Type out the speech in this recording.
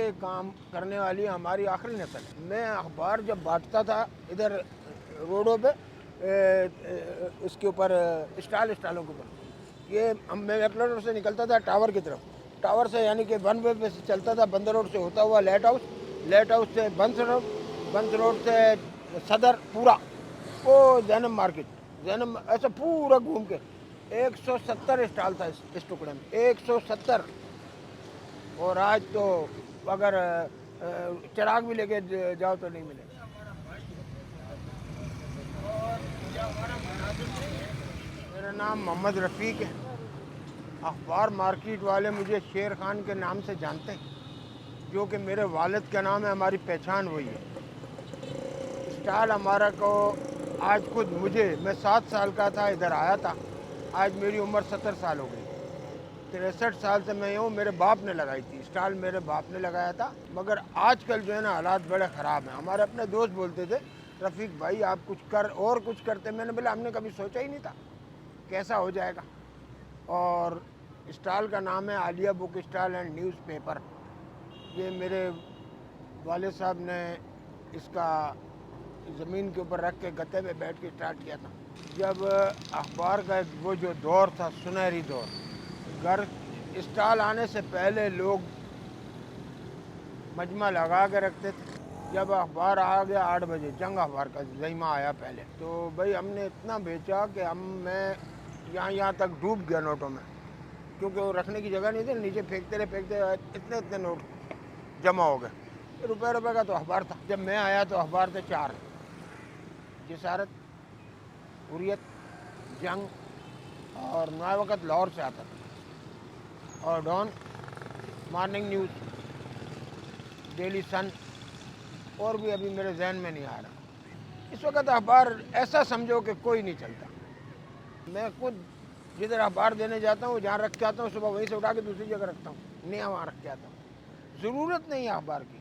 یہ کام کرنے والی ہماری آخری نسل ہے۔ میں اخبار جب بانٹتا تھا ادھر روڈوں پہ اس کے اوپر اسٹالوں کے اوپر، یہ میں ایپل روڈ سے نکلتا تھا ٹاور کی طرف، ٹاور سے یعنی کہ ون وے پہ سے چلتا تھا بندر روڈ سے ہوتا ہوا لائٹ ہاؤس سے بنس روڈ سے صدر پورا وہ زینب مارکیٹ، زینب ایسا پورا گھوم کے 170 اسٹال تھا اس ٹکڑے میں، 170۔ اور آج تو اگر چراغ بھی لے کے جاؤ تو نہیں ملے۔ میرا نام محمد رفیق ہے۔ اخبار مارکیٹ والے مجھے شیر خان کے نام سے جانتے ہیں، جو کہ میرے والد کا نام ہے، ہماری پہچان وہی ہے۔ اسٹال ہمارا کو آج خود میں 7 سال کا تھا ادھر آیا تھا، آج میری عمر 70 سال ہو گئی۔ 63 سال سے میں ہوں، میرے باپ نے لگائی تھی اسٹال، میرے باپ نے لگایا تھا، مگر آج کل جو ہے نا حالات بڑے خراب ہیں۔ ہمارے اپنے دوست بولتے تھے رفیق بھائی آپ کچھ کر اور کچھ کرتے، میں نے بولا ہم نے کبھی سوچا ہی نہیں تھا کیسا ہو جائے گا۔ اور اسٹال کا نام ہے عالیہ book stall and news paper. یہ میرے والد صاحب نے اس کا زمین کے اوپر رکھ کے گتے پہ بیٹھ کے اسٹارٹ کیا تھا، جب اخبار کا وہ جو دور تھا سنہری دور۔ گھر اسٹال آنے سے پہلے لوگ مجمع لگا کے رکھتے تھے۔ جب اخبار آ گیا 8 بجے، جنگ اخبار کا زیمہ آیا پہلے، تو بھائی ہم نے اتنا بیچا کہ میں یہاں تک ڈوب گیا نوٹوں میں، کیونکہ وہ رکھنے کی جگہ نہیں تھی، نیچے پھینکتے اتنے نوٹ جمع ہو گئے۔ روپے کا تو اخبار تھا۔ جب میں آیا تو اخبار تھے 4: جسارت، حریت، جنگ اور نیا وقت لاہور سے آتا تھا، اور ڈان، مارننگ نیوز، ڈیلی سن، اور بھی ابھی میرے ذہن میں نہیں آ رہا۔ اس وقت اخبار ایسا سمجھو کہ کوئی نہیں چلتا۔ میں خود جدھر اخبار دینے جاتا ہوں جہاں رکھ کے آتا ہوں، صبح وہیں سے اٹھا کے دوسری جگہ رکھتا ہوں، نیا وہاں رکھ کے آتا ہوں۔ ضرورت نہیں ہے اخبار کی۔